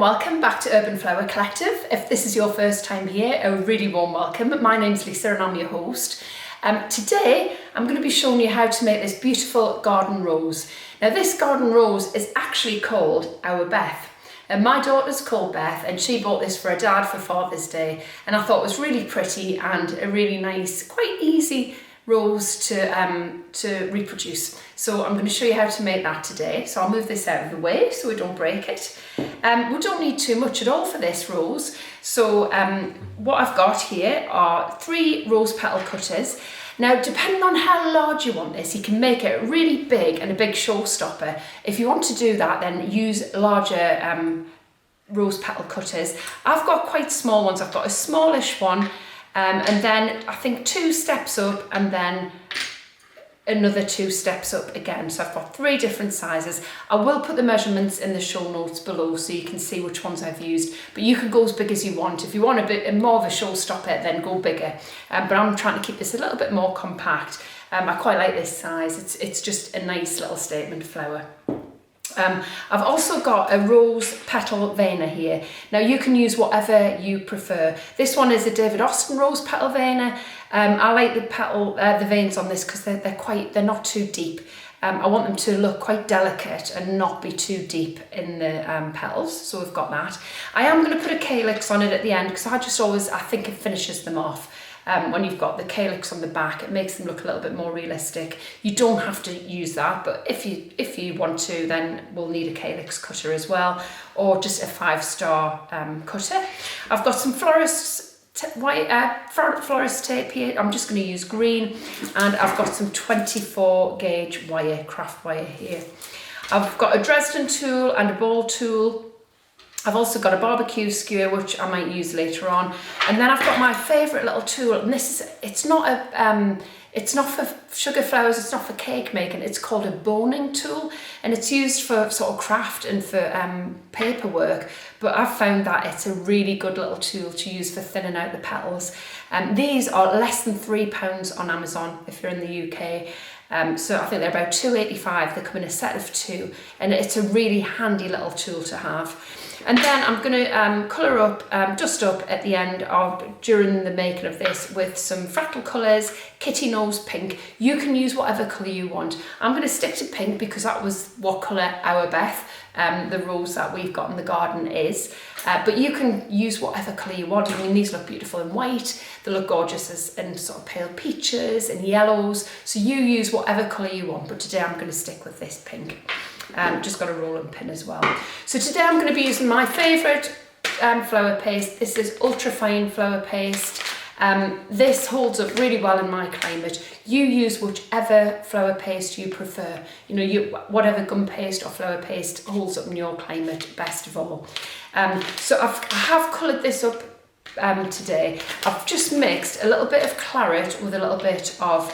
welcome back to Urban Flower Collective. If this is your first time here, a really warm welcome. My name's Lisa and I'm your host. Today I'm going to be showing you how to make this beautiful garden rose. Now this garden rose is actually called Our Beth. And my daughter's called Beth and she bought this for her dad for Father's Day, and I thought it was really pretty and a really nice, quite easy rose to reproduce. So I'm going to show you how to make that today. So I'll move this out of the way so we don't break it. We don't need too much at all for this rose. So what I've got here are 3 rose petal cutters. Now, depending on how large you want this, you can make it really big and a big showstopper. If you want to do that, then use larger rose petal cutters. I've got quite small ones. I've got a smallish one, and then I think 2 steps up and then another 2 steps up again. So I've got 3 different sizes. I will put the measurements in the show notes below so you can see which ones I've used, but you can go as big as you want. If you want a bit more of a showstopper, then go bigger. But I'm trying to keep this a little bit more compact. I quite like this size. It's just a nice little statement flower. I've also got a rose petal veiner here. Now you can use whatever you prefer. This one is a David Austin rose petal veiner. I like the veins on this because they're not too deep. I want them to look quite delicate and not be too deep in the petals, so we've got that. I am going to put a calyx on it at the end because I think it finishes them off. When you've got the calyx on the back, it makes them look a little bit more realistic. You don't have to use that, but if you want to, then we'll need a calyx cutter as well, or just a 5-star cutter. I've got some florist tape here. I'm just going to use green, and I've got some 24 gauge wire, craft wire here. I've got a Dresden tool and a ball tool. I've also got a barbecue skewer, which I might use later on. And then I've got my favourite little tool, and it's not for sugar flowers, it's not for cake making, it's called a boning tool, and it's used for sort of craft and for paperwork, but I've found that it's a really good little tool to use for thinning out the petals. These are less than £3 on Amazon if you're in the UK. So I think they're about £2.85. They come in a set of 2, and it's a really handy little tool to have. And then I'm going to colour up, dust up at the end during the making of this with some fractal colours, kitty nose pink. You can use whatever colour you want. I'm going to stick to pink because that was what colour Our Beth, the rose that we've got in the garden, is. But you can use whatever colour you want. I mean, these look beautiful in white. They look gorgeous in sort of pale peaches and yellows. So you use whatever colour you want. But today I'm going to stick with this pink. Just got a rolling pin as well. So today I'm going to be using my favourite flower paste. This is ultra fine flower paste. This holds up really well in my climate. You use whichever flower paste you prefer. Whatever gum paste or flower paste holds up in your climate best of all. So I have coloured this up today. I've just mixed a little bit of claret with a little bit of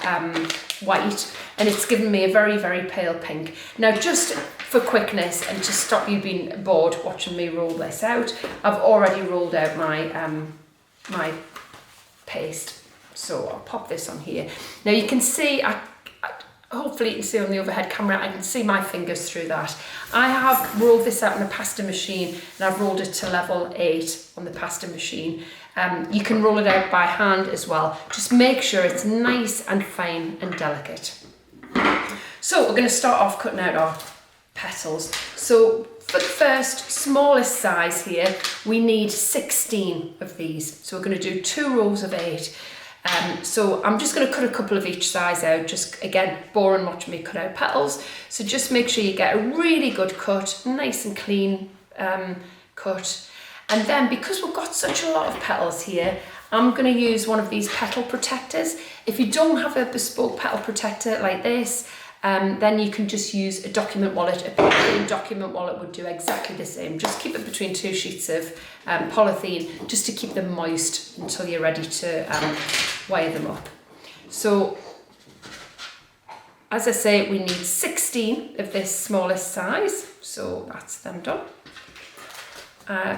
white, and it's given me a very, very pale pink. Now, just for quickness and to stop you being bored watching me roll this out, I've already rolled out my paste. So I'll pop this on here. Now you can see, hopefully you can see on the overhead camera, I can see my fingers through that. I have rolled this out in a pasta machine, and I've rolled it to level 8 on the pasta machine. You can roll it out by hand as well. Just make sure it's nice and fine and delicate. So we're going to start off cutting out our petals. So for the first smallest size here, we need 16 of these. So we're going to do 2 rows of 8. So I'm just going to cut a couple of each size out, just again, boring watching me cut out petals. So just make sure you get a really good cut, nice and clean cut. And then because we've got such a lot of petals here, I'm going to use one of these petal protectors. If you don't have a bespoke petal protector like this, then you can just use a document wallet. A plain document wallet would do exactly the same. Just keep it between 2 sheets of polythene just to keep them moist until you're ready to wire them up. So, as I say, we need 16 of this smallest size. So that's them done.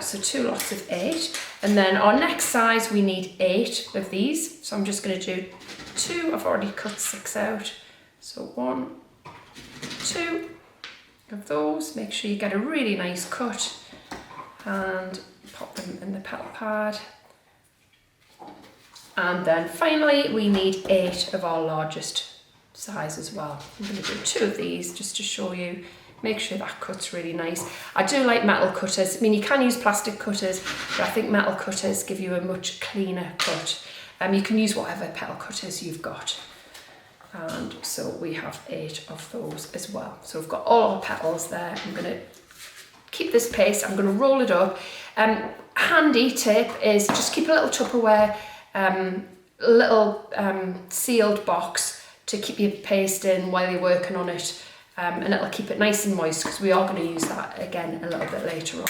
So 2 lots of 8. And then our next size, we need 8 of these. So I'm just going to do 2. I've already cut 6 out. So 1, 2 of those. Make sure you get a really nice cut. and pop them in the petal pad. And then finally we need 8 of our largest size as well. I'm going to do 2 of these just to show you. Make sure that cut's really nice. I do like metal cutters. I mean, you can use plastic cutters, but I think metal cutters give you a much cleaner cut. You can use whatever petal cutters you've got. And so we have 8 of those as well. So we've got all our petals there. I'm going to keep this paste, I'm going to roll it up. Handy tip is just keep a little Tupperware, little sealed box to keep your paste in while you're working on it. And it'll keep it nice and moist because we are going to use that again a little bit later on.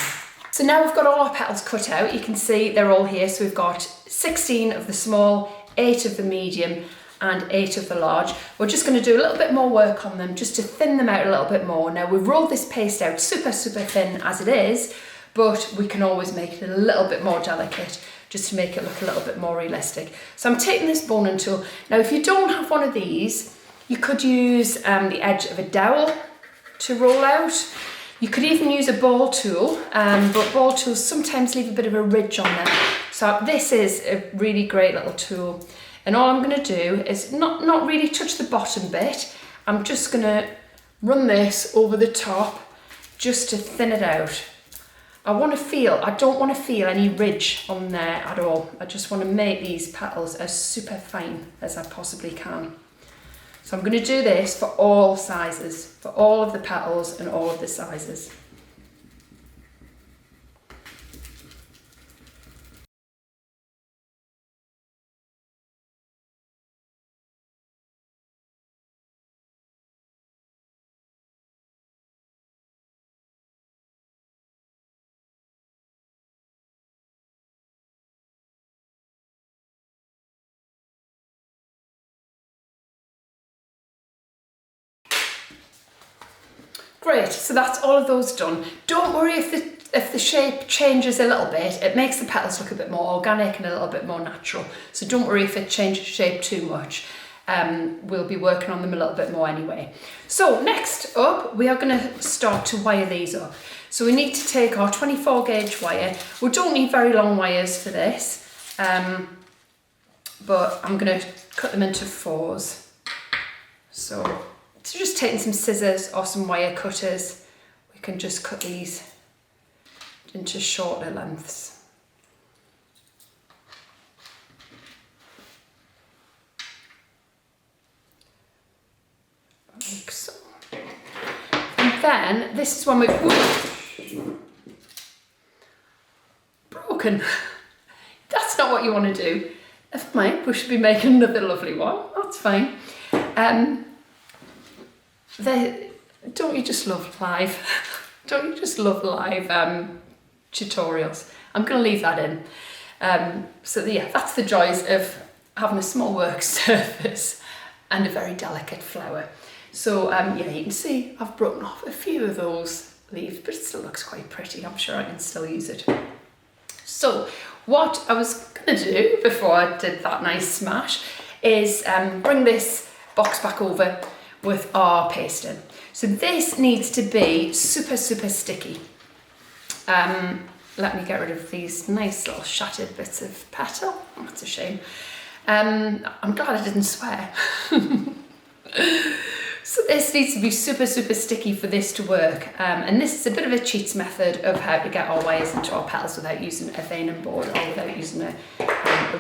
So now we've got all our petals cut out. You can see they're all here. So we've got 16 of the small, 8 of the medium and 8 of the large. We're just going to do a little bit more work on them just to thin them out a little bit more. Now we've rolled this paste out super thin as it is, but we can always make it a little bit more delicate just to make it look a little bit more realistic. So I'm taking this boning tool. Now if you don't have one of these, you could use the edge of a dowel to roll out. You could even use a ball tool, but ball tools sometimes leave a bit of a ridge on them. So this is a really great little tool. And all I'm going to do is not really touch the bottom bit. I'm just going to run this over the top just to thin it out. I don't want to feel any ridge on there at all. I just want to make these petals as super fine as I possibly can. So I'm going to do this for all sizes, for all of the petals and all of the sizes. Great, so that's all of those done. Don't worry if the shape changes a little bit. It makes the petals look a bit more organic and a little bit more natural. So don't worry if it changes shape too much. We'll be working on them a little bit more anyway. So next up, we are going to start to wire these up. So we need to take our 24 gauge wire. We don't need very long wires for this, but I'm going to cut them into 4s. So just taking some scissors or some wire cutters, we can just cut these into shorter lengths. Like so. And then this is when we've broken. That's not what you want to do. Never mind, we should be making another lovely one. That's fine. Don't you just love live? Don't you just love live tutorials? I'm going to leave that in. So yeah, that's the joys of having a small work surface and a very delicate flower. So yeah, you can see I've broken off a few of those leaves, but it still looks quite pretty. I'm sure I can still use it. So what I was going to do before I did that nice smash is bring this box back over with our paste in. So this needs to be super sticky. Let me get rid of these nice little shattered bits of petal. Oh, that's a shame. I'm glad I didn't swear. So this needs to be super sticky for this to work. And this is a bit of a cheats method of how to get our wires into our petals without using a veining board or without using a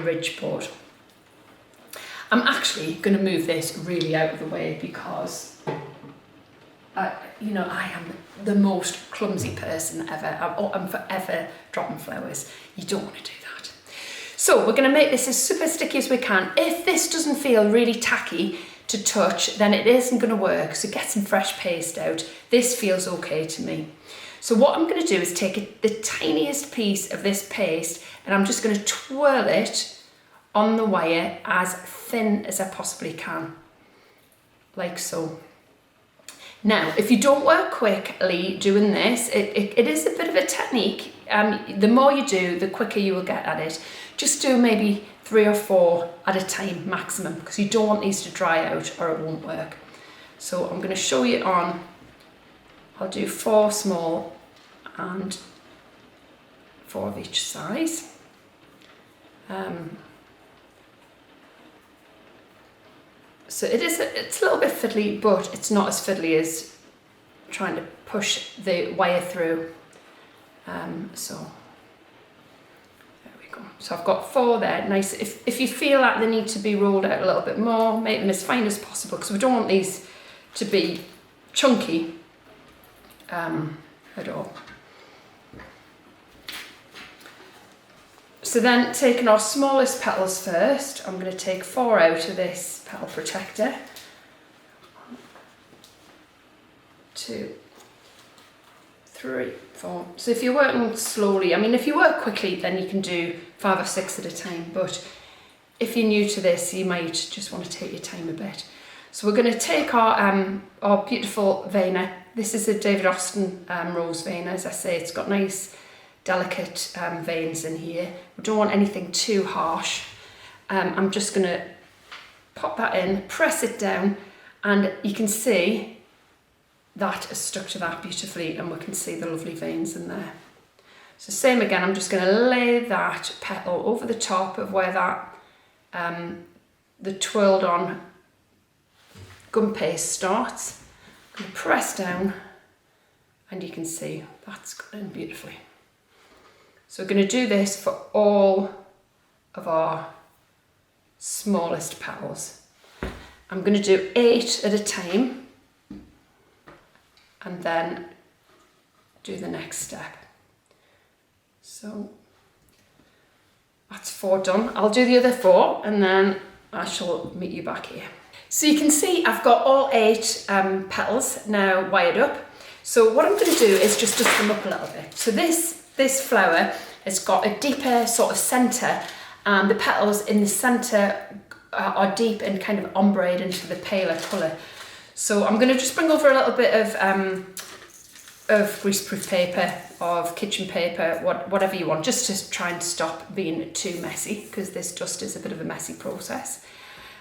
ridge board. I'm actually going to move this really out of the way because, you know, I am the most clumsy person ever. I'm forever dropping flowers. You don't want to do that. So we're going to make this as super sticky as we can. If this doesn't feel really tacky to touch, then it isn't going to work. So get some fresh paste out. This feels okay to me. So what I'm going to do is take the tiniest piece of this paste and I'm just going to twirl it on the wire as thin as I possibly can, like so. Now, if you don't work quickly doing this, it is a bit of a technique. The more you do, the quicker you will get at it. Just do maybe 3 or 4 at a time maximum, because you don't want these to dry out or it won't work. So I'm going to show you on, I'll do 4 small and 4 of each size. So it's a little bit fiddly, but it's not as fiddly as trying to push the wire through. So there we go. So I've got 4 there. Nice. If you feel like they need to be rolled out a little bit more, make them as fine as possible, because we don't want these to be chunky at all. So then, taking our smallest petals first, I'm going to take 4 out of this petal protector. 1, 2, 3, 4. So if you're working slowly, I mean, if you work quickly, then you can do 5 or 6 at a time. But if you're new to this, you might just want to take your time a bit. So we're going to take our beautiful veiner. This is a David Austin rose veiner. As I say, it's got nice, delicate veins in here. We don't want anything too harsh. I'm just going to pop that in, press it down, and you can see that is stuck to that beautifully, and we can see the lovely veins in there. So same again, I'm just going to lay that petal over the top of where that the twirled on gum paste starts. I'm going to press down, and you can see that's going beautifully. So we're going to do this for all of our smallest petals. I'm going to do 8 at a time, and then do the next step. So that's 4 done. I'll do the other 4, and then I shall meet you back here. So you can see I've got all 8 petals now wired up. So what I'm going to do is just dust them up a little bit. So this flower has got a deeper sort of centre, and the petals in the centre are deep and kind of ombre into the paler colour. So I'm going to just bring over a little bit of greaseproof paper, of kitchen paper, whatever you want, just to try and stop being too messy, because this dust is a bit of a messy process.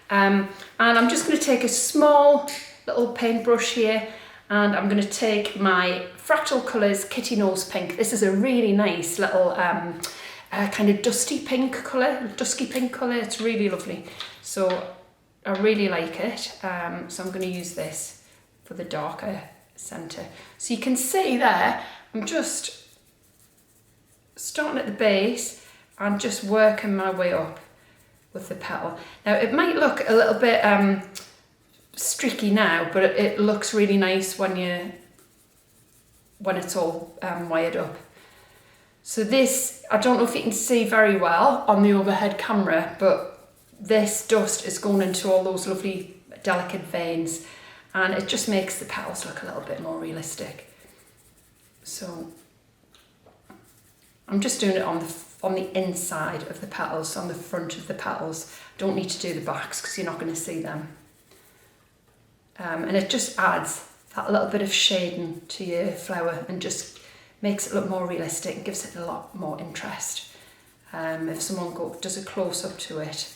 And I'm just going to take a small little paintbrush here, and I'm going to take my Fractal Colours Kitty Nose Pink. This is a really nice little kind of dusky pink colour. It's really lovely. So I really like it. So I'm going to use this for the darker centre. So you can see there, I'm just starting at the base and just working my way up with the petal. Now it might look a little bit streaky now, but it looks really nice when it's all wired up. So this, I don't know if you can see very well on the overhead camera, but this dust is going into all those lovely delicate veins, and it just makes the petals look a little bit more realistic. So I'm just doing it on the inside of the petals, on the front of the petals. Don't need to do the backs because you're not going to see them. And it just adds that little bit of shading to your flower and just makes it look more realistic and gives it a lot more interest. If someone does a close-up to it,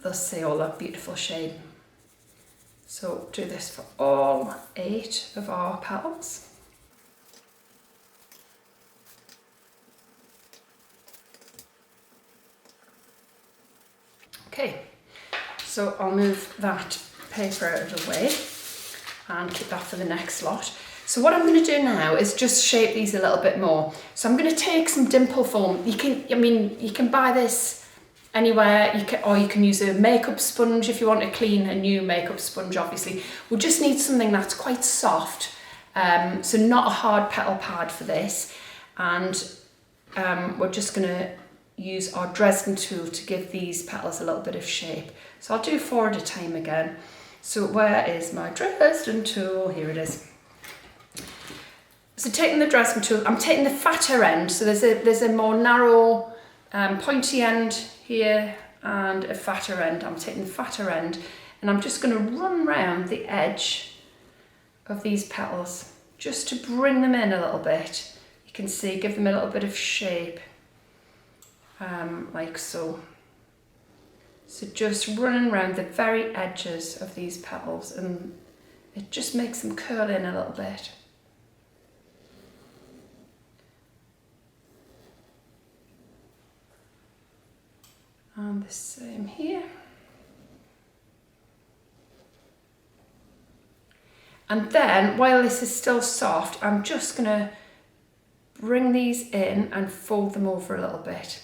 they'll see all that beautiful shade. So do this for all 8 of our petals. Okay, so I'll move that paper out of the way and keep that for the next lot. So what I'm going to do now is just shape these a little bit more. So I'm going to take some dimple foam. You can buy this anywhere, or you can use a makeup sponge if you want to clean a new makeup sponge, obviously. We'll just need something that's quite soft, so not a hard petal pad for this. And we're just going to use our Dresden tool to give these petals a little bit of shape. So I'll do 4 at a time again. So where is my Dresden tool? Here it is. So taking the Dresden tool, I'm taking the fatter end. So there's a more narrow, pointy end here and a fatter end. I'm taking the fatter end, and I'm just going to run round the edge of these petals just to bring them in a little bit. You can see, give them a little bit of shape, like so. So just running around the very edges of these petals, and it just makes them curl in a little bit. the same here. And then, while this is still soft, I'm just gonna bring these in and fold them over a little bit.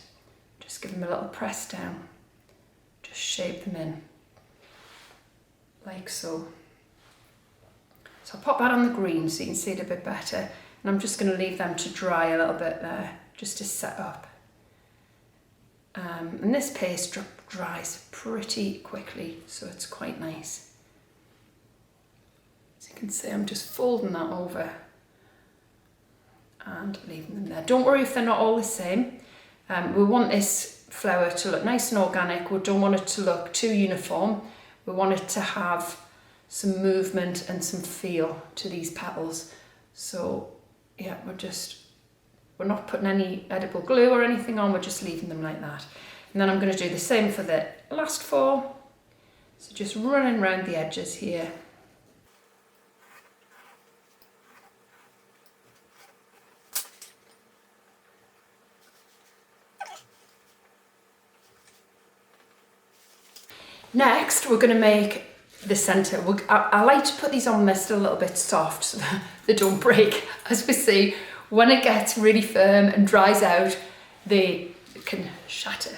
Just give them a little press down. Just shape them in, like so. So I'll pop that on the green so you can see it a bit better. And I'm just gonna leave them to dry a little bit there, just to set up. And this paste dries pretty quickly, so it's quite nice. As you can see, I'm just folding that over and leaving them there. Don't worry if they're not all the same. We want this flower to look nice and organic. We don't want it to look too uniform. We want it to have some movement and some feel to these petals. So yeah, we're not putting any edible glue or anything on, we're just leaving them like that. And then I'm going to do the same for the last 4. So just running around the edges here. Next, we're going to make the centre. I like to put these on when they're still a little bit soft so that they don't break. As we see, when it gets really firm and dries out, they can shatter.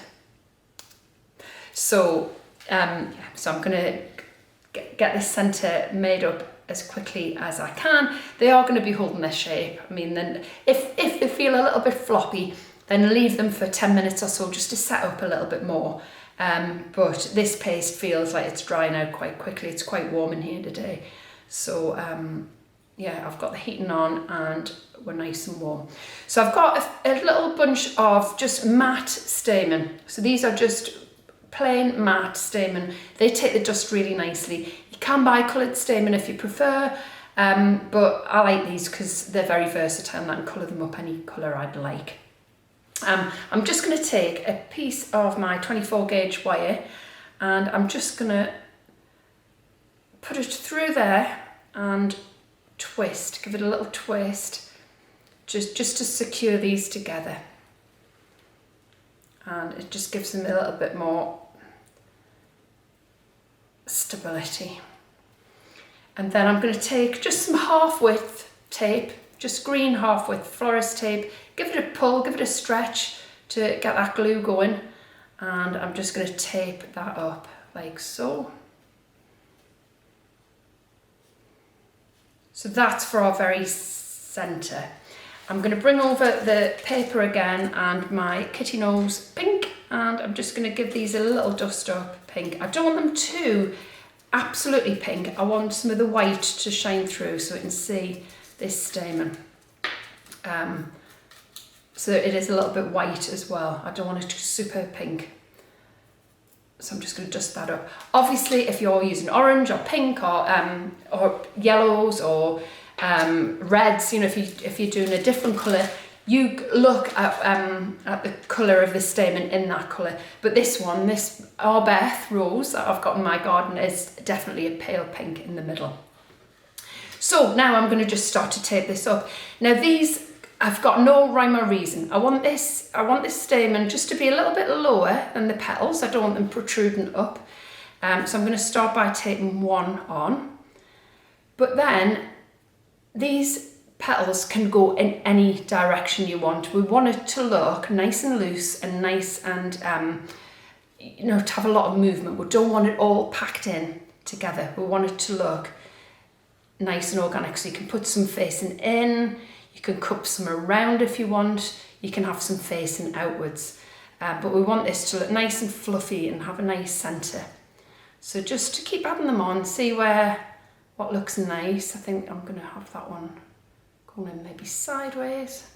So, so I'm going to get this centre made up as quickly as I can. They are going to be holding their shape. I mean, then if they feel a little bit floppy, then leave them for 10 minutes or so just to set up a little bit more. But this paste feels like it's drying out quite quickly. It's quite warm in here today. So yeah, I've got the heating on and we're nice and warm. So I've got a little bunch of just matte stamen. So these are just plain matte stamen. They take the dust really nicely. You can buy coloured stamen if you prefer, but I like these because they're very versatile and I can colour them up any colour I'd like. I'm just going to take a piece of my 24 gauge wire and I'm just going to put it through there and twist, give it a little twist, just to secure these together. And it just gives them a little bit more stability. And then I'm going to take just some half width tape, just green half width florist tape, give it a pull, give it a stretch to get that glue going, and I'm just going to tape that up like so. So that's for our very centre. I'm going to bring over the paper again and my kitty nose pink, and I'm just going to give these a little dust up pink. I don't want them too absolutely pink. I want some of the white to shine through so we can see this stamen. So it is a little bit white as well. I don't want it super pink. So I'm just going to dust that up. Obviously, if you're using orange or pink or yellows or reds, you know, if you're doing a different colour, you look at the colour of the stamen in that colour. But this one, this Arbeth rose that I've got in my garden, is definitely a pale pink in the middle. So now I'm going to just start to tape this up. Now these, I've got no rhyme or reason. I want this stamen just to be a little bit lower than the petals. I don't want them protruding up. So I'm going to start by taping one on. But then these petals can go in any direction you want. We want it to look nice and loose and nice and, you know, to have a lot of movement. We don't want it all packed in together. We want it to look nice and organic. So you can put some facing in, you can cup some around if you want, you can have some facing outwards. But we want this to look nice and fluffy and have a nice centre. So just to keep adding them on, see what looks nice. I think I'm going to have that one going in maybe sideways.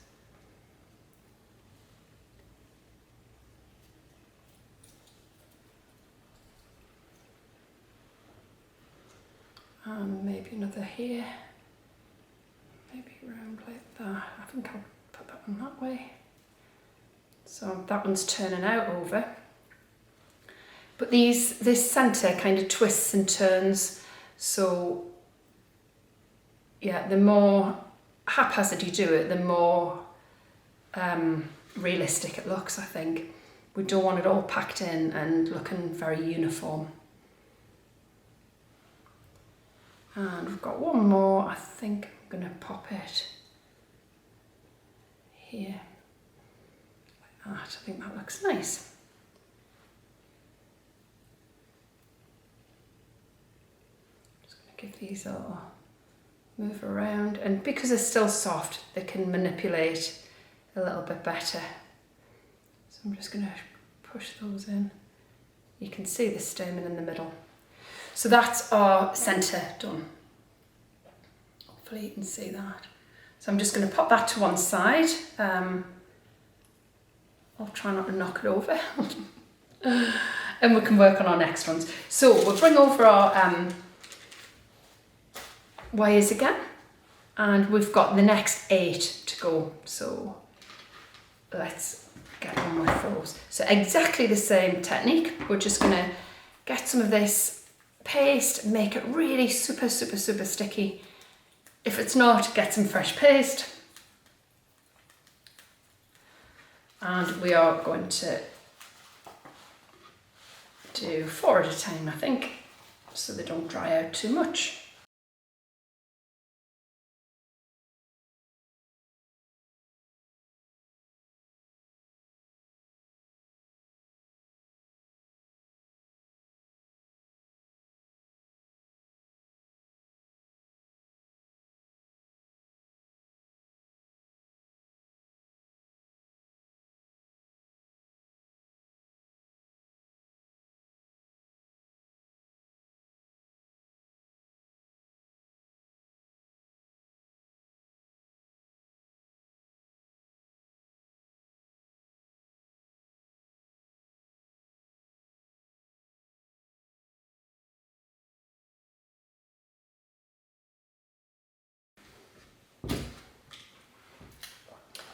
And maybe another here. Maybe round like that. I think I'll put that one that way. So that one's turning out over. But this centre kind of twists and turns. So yeah, the more haphazard you do it, the more realistic it looks, I think. we don't want it all packed in and looking very uniform. And we've got one more. I think I'm going to pop it here like that. I think that looks nice. Just going to give these a little move around, and because they're still soft, they can manipulate a little bit better. So I'm just going to push those in. You can see the stamen in the middle. So that's our centre done. Hopefully you can see that. So I'm just going to pop that to one side. I'll try not to knock it over. And we can work on our next ones. So we'll bring over our wires again. And we've got the next 8 to go. So let's get on with those. So exactly the same technique. We're just going to get some of this paste, make it really super sticky. If it's not, get some fresh paste. And we are going to do 4 at a time, I think, so they don't dry out too much.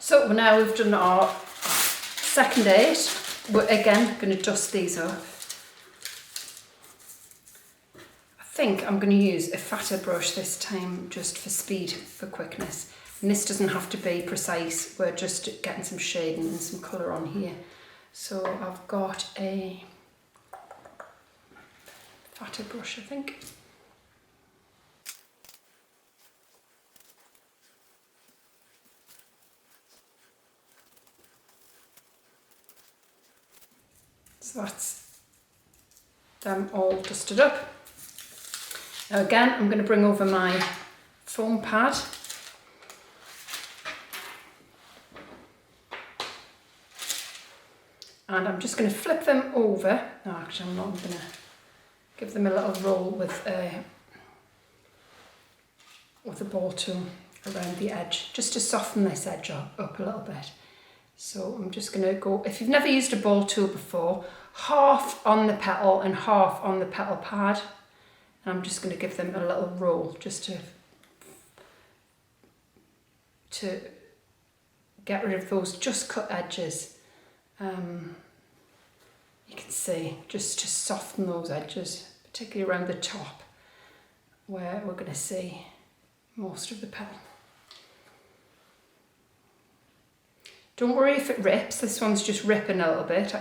So now we've done our second 8. We're again going to dust these up. I think I'm going to use a fatter brush this time just for speed, for quickness. And this doesn't have to be precise, we're just getting some shading and some colour on here. So I've got a fatter brush, I think. So that's them all dusted up. Now again, I'm going to bring over my foam pad. And I'm just going to flip them over. No, actually I'm not going to give them a little roll with a ball tool around the edge, just to soften this edge up a little bit. So I'm just going to go, if you've never used a ball tool before, half on the petal and half on the petal pad. And I'm just going to give them a little roll just to get rid of those just cut edges. You can see, just to soften those edges, particularly around the top where we're going to see most of the petal. Don't worry if it rips, this one's just ripping a little bit.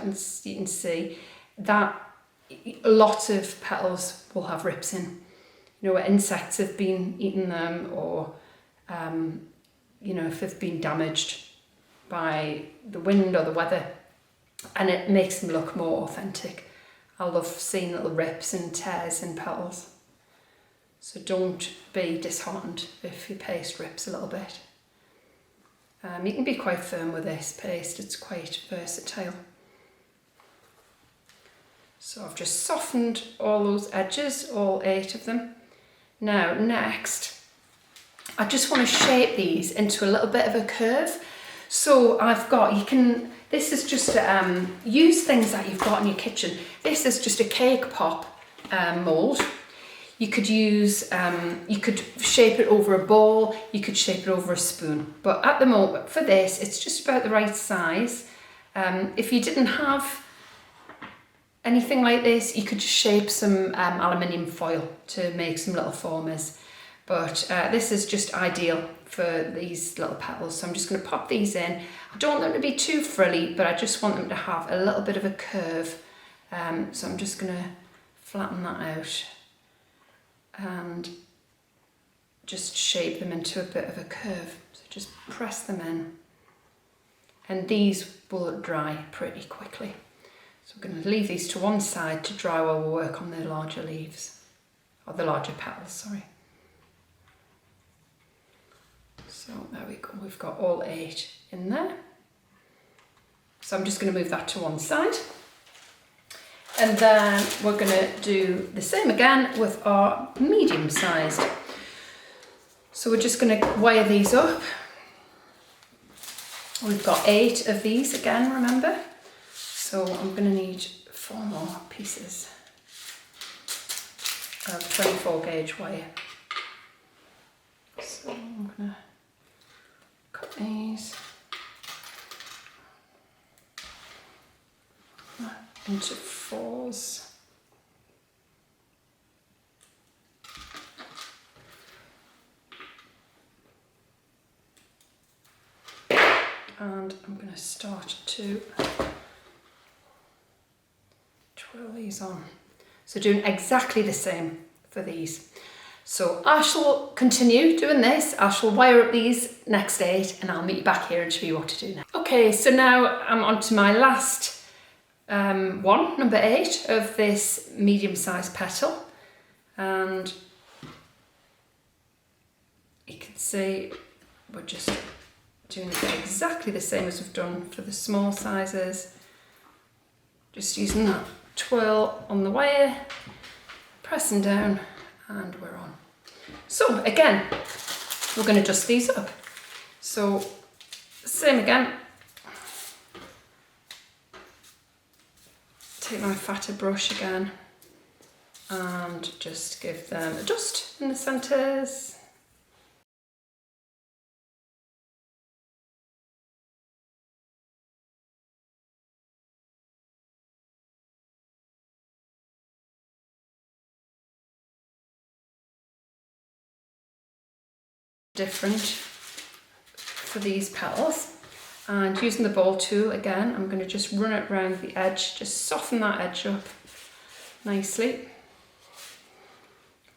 You can see that lots of petals will have rips in. You know, where insects have been eating them, or you know, if they've been damaged by the wind or the weather, and it makes them look more authentic. I love seeing little rips and tears in petals. So don't be disheartened if your paste rips a little bit. You can be quite firm with this paste, it's quite versatile. So I've just softened all those edges, all 8 of them. Now next, I just want to shape these into a little bit of a curve. So I've got, this is just to use things that you've got in your kitchen. This is just a cake pop mould. You could use, you could shape it over a bowl, you could shape it over a spoon. But at the moment, for this, it's just about the right size. If you didn't have anything like this, you could just shape some aluminium foil to make some little formers. But this is just ideal for these little petals. So I'm just going to pop these in. I don't want them to be too frilly, but I just want them to have a little bit of a curve. So I'm just going to flatten that out and just shape them into a bit of a curve. So just press them in, and these will dry pretty quickly. So we're going to leave these to one side to dry while we work on the larger leaves, or the larger petals, sorry. So there we go, we've got all 8 in there. So I'm just going to move that to one side. And then we're going to do the same again with our medium sized. So we're just going to wire these up. We've got 8 of these again, remember? So I'm going to need 4 more pieces of 24 gauge wire. So I'm going to cut these into 4s. And I'm going to start to twirl these on. So doing exactly the same for these. So I shall continue doing this. I shall wire up these next 8 and I'll meet you back here and show you what to do next. Okay, so now I'm on to my last one, number 8 of this medium-sized petal. And you can see we're just doing exactly the same as we've done for the small sizes. Just using that twirl on the wire, pressing down, and we're on. So again, we're going to dust these up. So same again. Take my fatter brush again and just give them a dust in the centres. Different for these petals, and using the ball tool again, I'm going to just run it around the edge, just soften that edge up nicely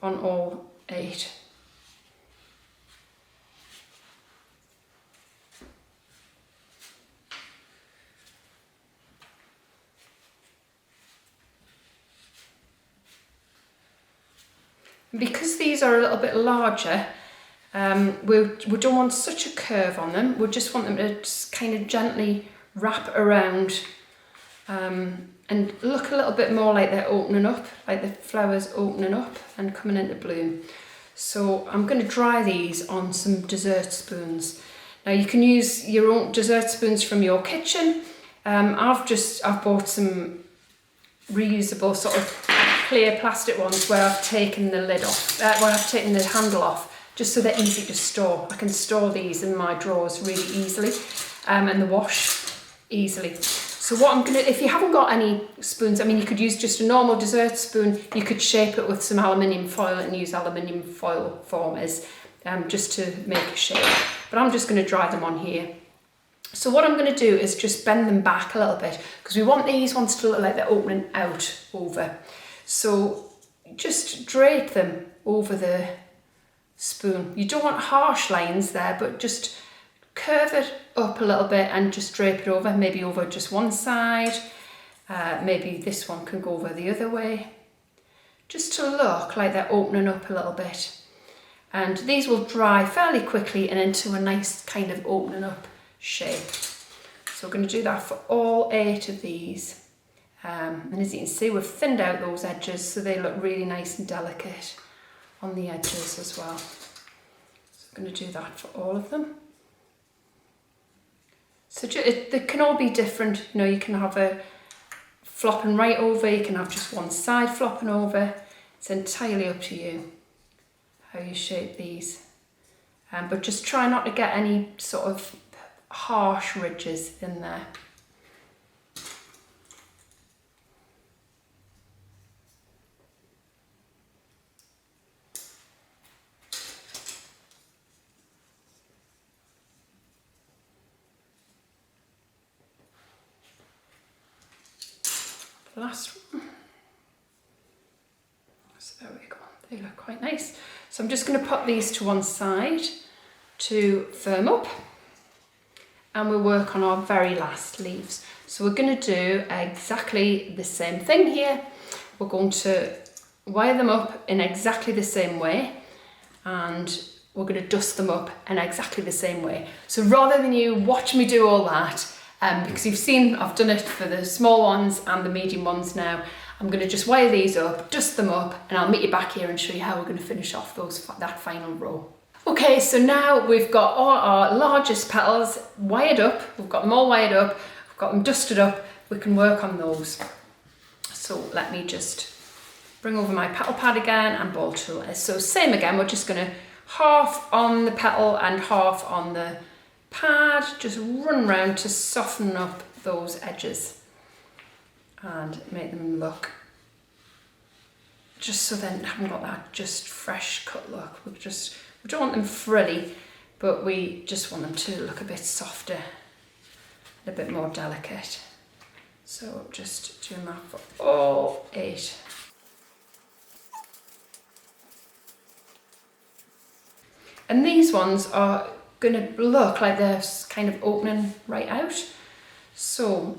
on all 8. And because these are a little bit larger, we don't want such a curve on them. We just want them to just kind of gently wrap around and look a little bit more like they're opening up, like the flowers opening up and coming into bloom. So I'm going to dry these on some dessert spoons. Now you can use your own dessert spoons from your kitchen. I've bought some reusable sort of clear plastic ones where I've taken the lid off, where I've taken the handle off, just so they're easy to store. I can store these in my drawers really easily, and the wash easily. So what I'm gonna, if you haven't got any spoons, I mean, you could use just a normal dessert spoon. You could shape it with some aluminium foil and use aluminium foil formers, just to make a shape. But I'm just gonna dry them on here. So what I'm gonna do is just bend them back a little bit, because we want these ones to look like they're opening out over. So just drape them over the spoon. You don't want harsh lines there, but just curve it up a little bit and just drape it over, maybe over just one side. Maybe this one can go over the other way, just to look like they're opening up a little bit. And these will dry fairly quickly and into a nice kind of opening up shape. So we're going to do that for all 8 of these. And as you can see, we've thinned out those edges so they look really nice and delicate on the edges as well. So I'm going to do that for all of them. So they can all be different. You know, you can have a flopping right over, you can have just one side flopping over. It's entirely up to you how you shape these. But just try not to get any sort of harsh ridges in there. the last one. So there we go, they look quite nice. So I'm just going to put these to one side to firm up, and we'll work on our very last leaves. So we're going to do exactly the same thing here. We're going to wire them up in exactly the same way, and we're going to dust them up in exactly the same way. So rather than you watch me do all that, because you've seen I've done it for the small ones and the medium ones now, I'm going to just wire these up, dust them up, and I'll meet you back here and show you how we're going to finish off that final row. Okay, so now we've got all our largest petals wired up. We've got them all wired up, we've got them dusted up. We can work on those. So let me just bring over my petal pad again and ball tool. So same again, we're just going to half on the petal and half on the pad, just run round to soften up those edges and make them look just so then haven't got that just fresh cut look. We don't want them frilly, but we just want them to look a bit softer and a bit more delicate. So just doing that for all 8. And these ones are going to look like they're kind of opening right out. So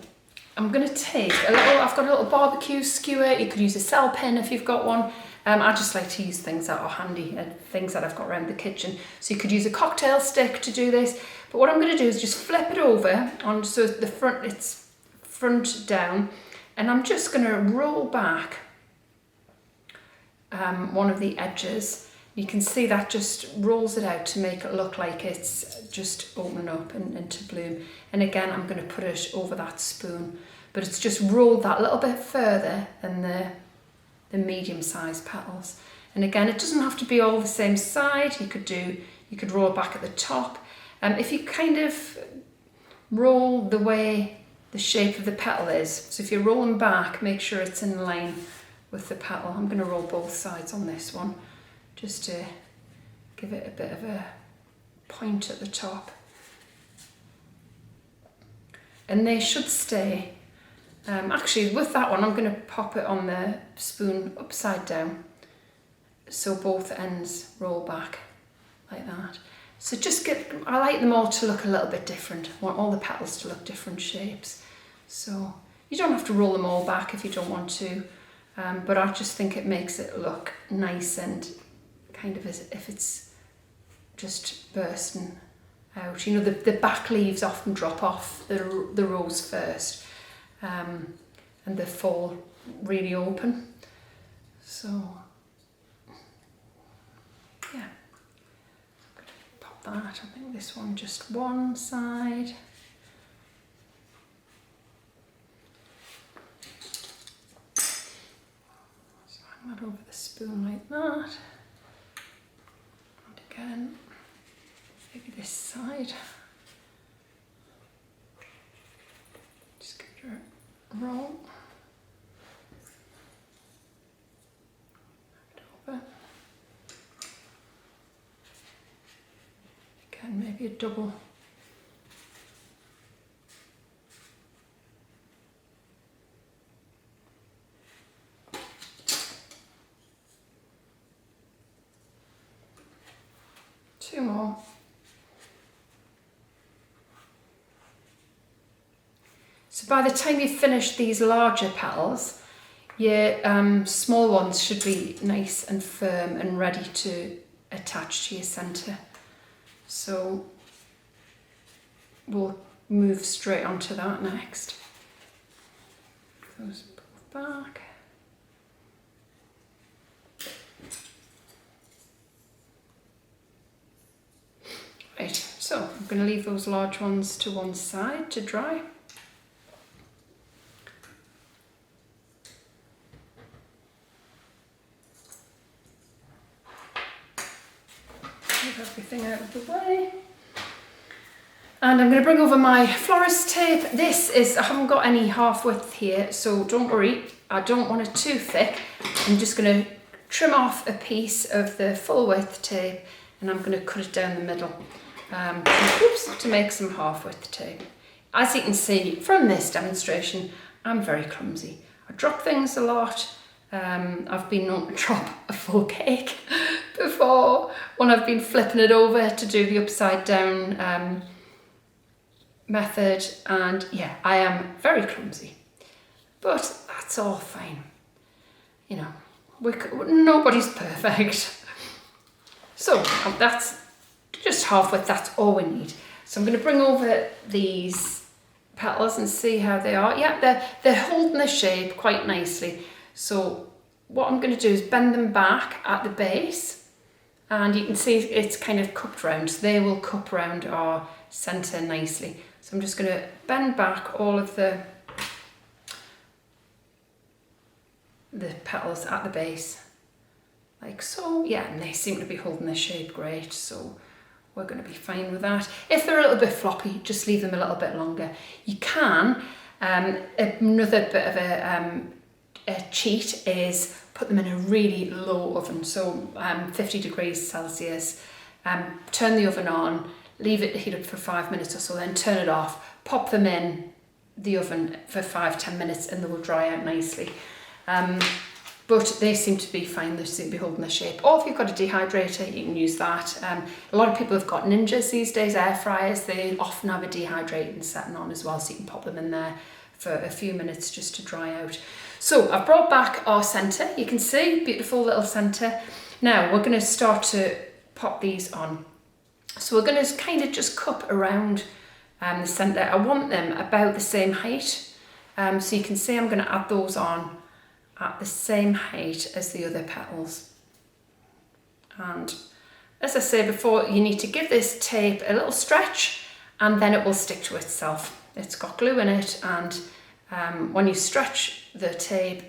I'm going to take I've got a little barbecue skewer. You could use a cell pen if you've got one. I just like to use things that are handy and things that I've got around the kitchen. So you could use a cocktail stick to do this. But what I'm going to do is just flip it over on so the front, it's front down, and I'm just going to roll back one of the edges. You can see that just rolls it out to make it look like it's just opening up and into bloom. And again, I'm going to put it over that spoon, but it's just rolled that little bit further than the medium-sized petals. And again, it doesn't have to be all the same side. You could roll back at the top. If you kind of roll the way the shape of the petal is, so if you're rolling back, make sure it's in line with the petal. I'm going to roll both sides on this one, just to give it a bit of a point at the top. And they should stay. Actually, with that one, I'm going to pop it on the spoon upside down, so both ends roll back like that. So I like them all to look a little bit different. I want all the petals to look different shapes. So you don't have to roll them all back if you don't want to, but I just think it makes it look nice and kind of as if it's just bursting out. You know, the back leaves often drop off the rows first, and they fall really open. So yeah, I'm going to pop that. I think this one just one side. So hang that over the spoon like that. And again, maybe this side. Just give it a roll. Over. Again, maybe a double. Two more. So by the time you finish these larger petals, your small ones should be nice and firm and ready to attach to your centre. So we'll move straight onto that next. Those both back. Right, so I'm going to leave those large ones to one side to dry. Move everything out of the way. And I'm going to bring over my florist tape. I haven't got any half width here, so don't worry, I don't want it too thick. I'm just going to trim off a piece of the full width tape, and I'm going to cut it down the middle. To make some half width tape. As you can see from this demonstration, I'm very clumsy. I drop things a lot. I've been known to drop a full cake before when I've been flipping it over to do the upside down method, and yeah, I am very clumsy, but that's all fine. You know, nobody's perfect. So that's just half width, that's all we need. So I'm going to bring over these petals and see how they are. Yeah, they're holding the shape quite nicely. So what I'm going to do is bend them back at the base, and you can see it's kind of cupped round. So they will cup round our centre nicely. So I'm just going to bend back all of the petals at the base, like so. Yeah, and they seem to be holding the shape great, so we're going to be fine with that. If they're a little bit floppy, just leave them a little bit longer. You can, another bit of a cheat is put them in a really low oven, so 50 degrees Celsius, turn the oven on, leave it to heat up for 5 minutes or so, then turn it off, pop them in the oven for 5-10 minutes and they will dry out nicely. But they seem to be fine, they seem to be holding their shape. Or if you've got a dehydrator, you can use that. A lot of people have got Ninjas these days, air fryers, they often have a dehydrating setting on as well, so you can pop them in there for a few minutes just to dry out. So I've brought back our centre, you can see, beautiful little centre. Now we're going to start to pop these on. So we're going to kind of just cup around the centre. I want them about the same height. So you can see I'm going to add those on at the same height as the other petals. And as I said before, you need to give this tape a little stretch and then it will stick to itself. It's got glue in it, and when you stretch the tape,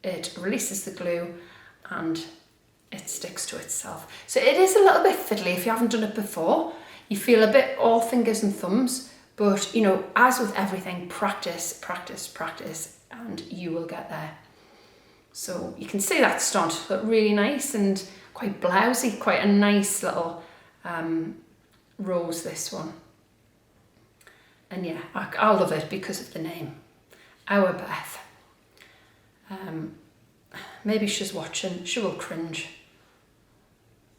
it releases the glue and it sticks to itself. So it is a little bit fiddly if you haven't done it before. You feel a bit all fingers and thumbs, but you know, as with everything, practice, practice, practice, and you will get there. So you can see that's starting to look really nice and quite blousy, quite a nice little rose, this one. And yeah, I love it because of the name, Our Beth. Maybe she's watching, she will cringe.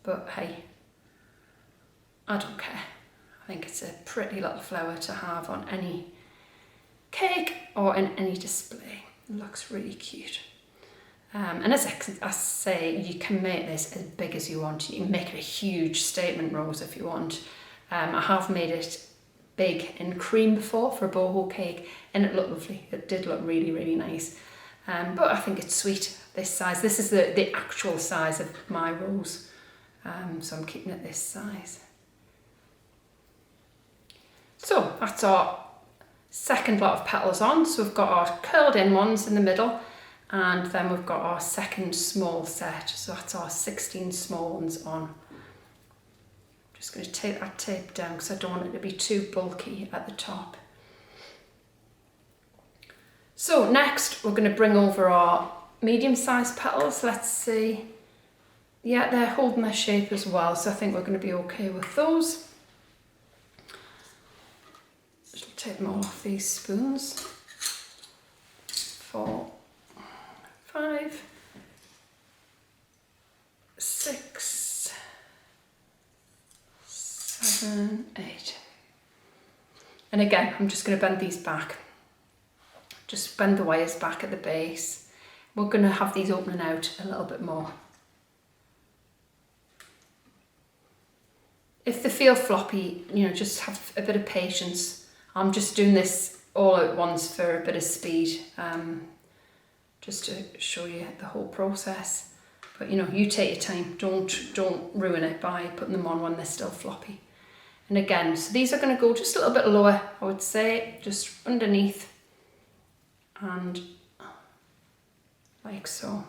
But hey, I don't care. I think it's a pretty little flower to have on any cake or in any display. It looks really cute. And as I say, you can make this as big as you want. You can make it a huge statement rose if you want. I have made it big in cream before for a boho cake, and it looked lovely. It did look really, really nice. But I think it's sweet, this size. This is the actual size of my rose. So I'm keeping it this size. So that's our second lot of petals on. So we've got our curled in ones in the middle, and then we've got our second small set. So that's our 16 small ones on. Just going to take that tape down because I don't want it to be too bulky at the top. So next we're going to bring over our medium-sized petals. Let's see. Yeah, they're holding their shape as well, so I think we're going to be okay with those. Just take them all off these spoons. 4, 5, 6, 7, 8. And again, I'm just going to bend these back. Just bend the wires back at the base. We're going to have these opening out a little bit more. If they feel floppy, you know, just have a bit of patience. I'm just doing this all at once for a bit of speed, just to show you the whole process. But you know, you take your time. Don't ruin it by putting them on when they're still floppy. And again, so these are going to go just a little bit lower, I would say, just underneath, and like so.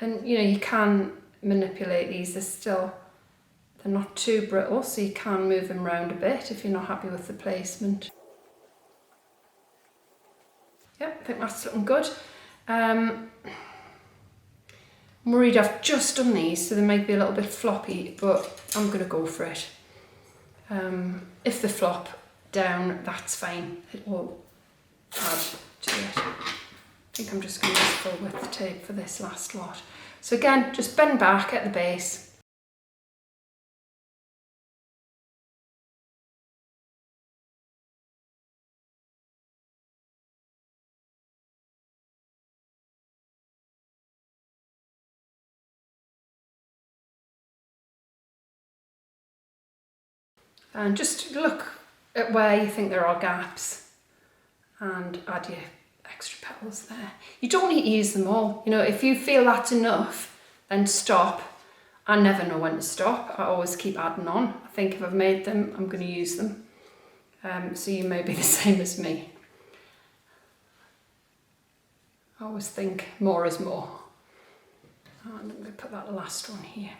And you know, you can manipulate these, they're still They're not too brittle, so you can move them around a bit if you're not happy with the placement. Yeah, I think that's looking good. I'm worried I've just done these, so they might be a little bit floppy, but I'm going to go for it. If they flop down, that's fine. It will add to it. I think I'm just going to use full width tape for this last lot. So again, just bend back at the base. And just look at where you think there are gaps and add your extra petals there. You don't need to use them all. You know, if you feel that's enough, then stop. I never know when to stop. I always keep adding on. I think if I've made them, I'm going to use them. So you may be the same as me. I always think more is more. And I'm going to put that last one here.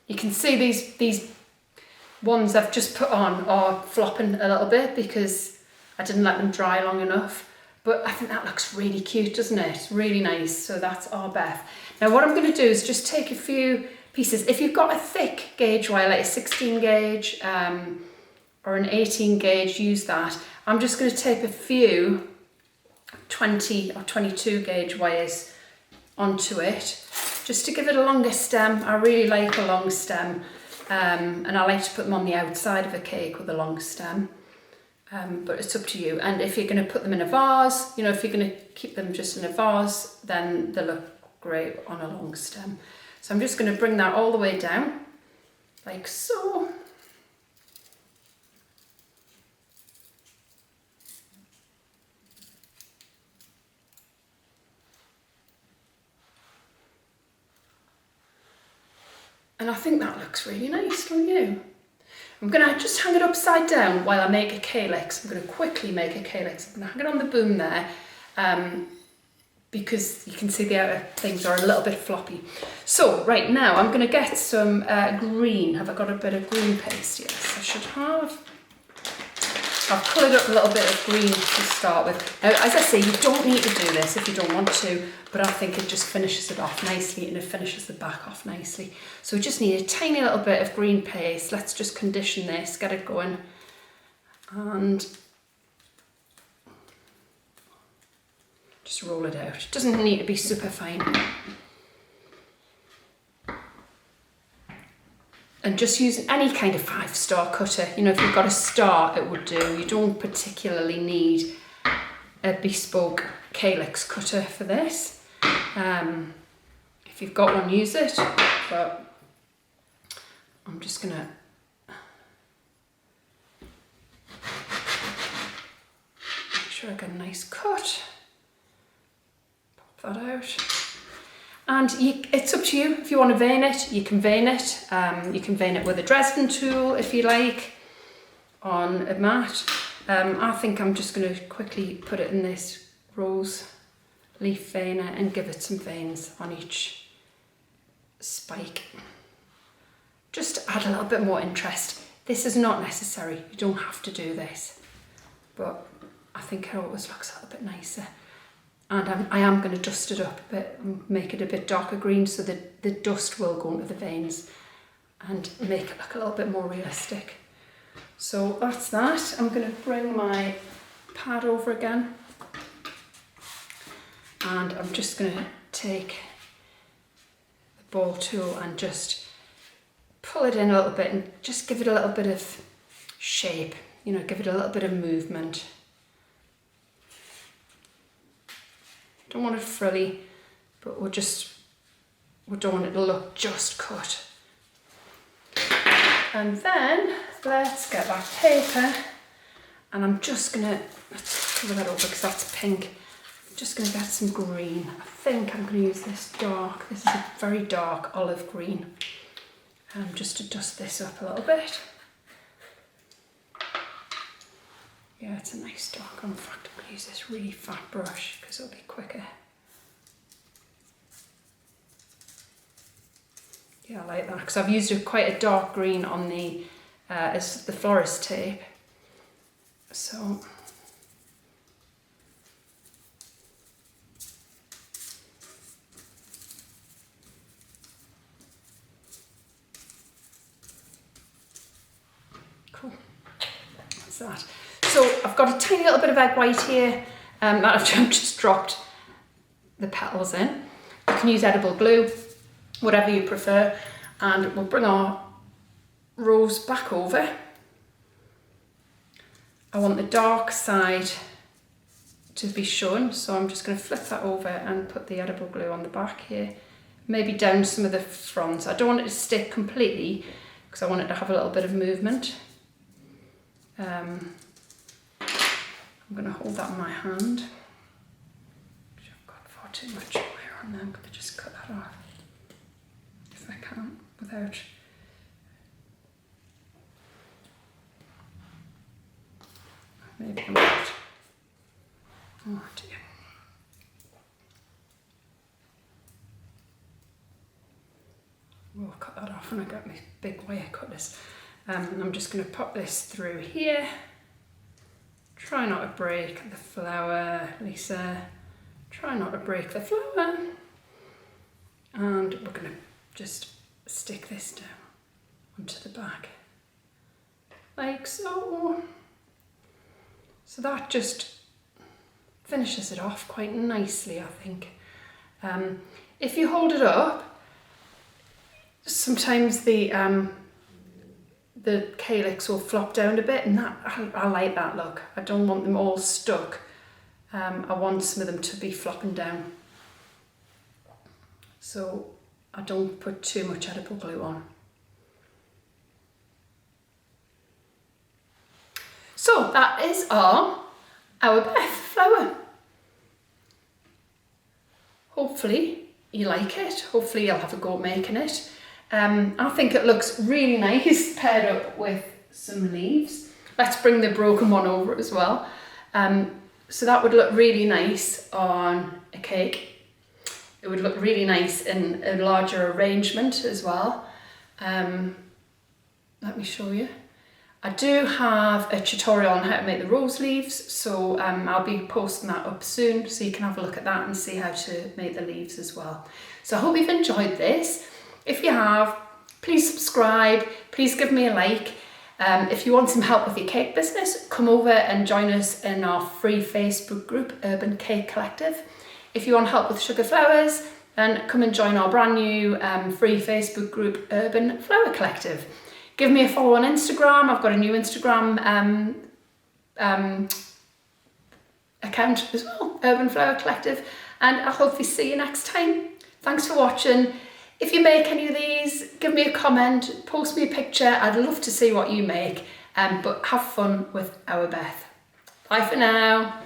You can see these ones I've just put on are flopping a little bit because I didn't let them dry long enough. But I think that looks really cute, doesn't it? It's really nice. So that's our Beth. Now what I'm going to do is just take a few pieces. If you've got a thick gauge wire, like a 16 gauge or an 18 gauge, use that. I'm just going to tape a few 20 or 22 gauge wires onto it, just to give it a longer stem. I really like a long stem, and I like to put them on the outside of a cake with a long stem, but it's up to you. And if you're going to put them in a vase, you know, if you're going to keep them just in a vase, then they look great on a long stem. So I'm just going to bring that all the way down, like so. And I think that looks really nice, don't you? I'm going to just hang it upside down while I make a calyx. I'm going to quickly make a calyx. I'm going to hang it on the boom there because you can see the outer things are a little bit floppy. So right now I'm going to get some green. Have I got a bit of green paste? Yes, I should have. I've coloured up a little bit of green to start with. Now, as I say, you don't need to do this if you don't want to, but I think it just finishes it off nicely and it finishes the back off nicely. So we just need a tiny little bit of green paste. Let's just condition this, get it going. And just roll it out. It doesn't need to be super fine. And just use any kind of 5-star cutter. You know, if you've got a star, it would do. You don't particularly need a bespoke calyx cutter for this. If you've got one, use it. But I'm just gonna make sure I get a nice cut. Pop that out. And it's up to you. If you want to vein it, you can vein it. You can vein it with a Dresden tool if you like, on a mat. I think I'm just going to quickly put it in this rose leaf veiner and give it some veins on each spike. Just add a little bit more interest. This is not necessary. You don't have to do this. But I think it always looks a little bit nicer. And I am going to dust it up a bit and make it a bit darker green so that the dust will go into the veins and make it look a little bit more realistic. So that's that. I'm going to bring my pad over again. And I'm just going to take the ball tool and just pull it in a little bit and just give it a little bit of shape, you know, give it a little bit of movement. Don't want it frilly, but we don't want it to look just cut. And then let's get that paper, and I'm just gonna, let's cover that over because that's pink. I'm just gonna get some green. I think I'm gonna use this dark, this is a very dark olive green, just to dust this up a little bit. Yeah, it's a nice dark. In fact, I'm going to use this really fat brush because it'll be quicker. Yeah, I like that because I've used quite a dark green on the as the florist tape. So cool. That's that. So I've got a tiny little bit of egg white here that I've just dropped the petals in. You can use edible glue, whatever you prefer, and we'll bring our rose back over. I want the dark side to be shown, so I'm just going to flip that over and put the edible glue on the back here, maybe down some of the fronds. I don't want it to stick completely because I want it to have a little bit of movement. I'm going to hold that in my hand. I've got far too much wire on there. I'm going to just cut that off if I can without. Maybe I'm not. Oh dear. We'll cut that off when I get my big wire cutters. And I'm just going to pop this through here. Try not to break the flower, Lisa. Try not to break the flower. And we're going to just stick this down onto the back, like so. So that just finishes it off quite nicely, I think. If you hold it up, sometimes the calyx will flop down a bit, and that I like that look. I don't want them all stuck. I want some of them to be flopping down. So I don't put too much edible glue on. So that is our Beth flower. Hopefully you like it. Hopefully you'll have a go at making it. I think it looks really nice paired up with some leaves. Let's bring the broken one over as well. So that would look really nice on a cake. It would look really nice in a larger arrangement as well. Let me show you. I do have a tutorial on how to make the rose leaves, so I'll be posting that up soon so you can have a look at that and see how to make the leaves as well. So I hope you've enjoyed this. If you have, please subscribe, please give me a like. If you want some help with your cake business, come over and join us in our free Facebook group, Urban Cake Collective. If you want help with sugar flowers, then come and join our brand new free Facebook group, Urban Flower Collective. Give me a follow on Instagram. I've got a new Instagram account as well, Urban Flower Collective, and I'll hopefully see you next time. Thanks for watching. If you make any of these, give me a comment, post me a picture. I'd love to see what you make, but have fun with our Beth. Bye for now.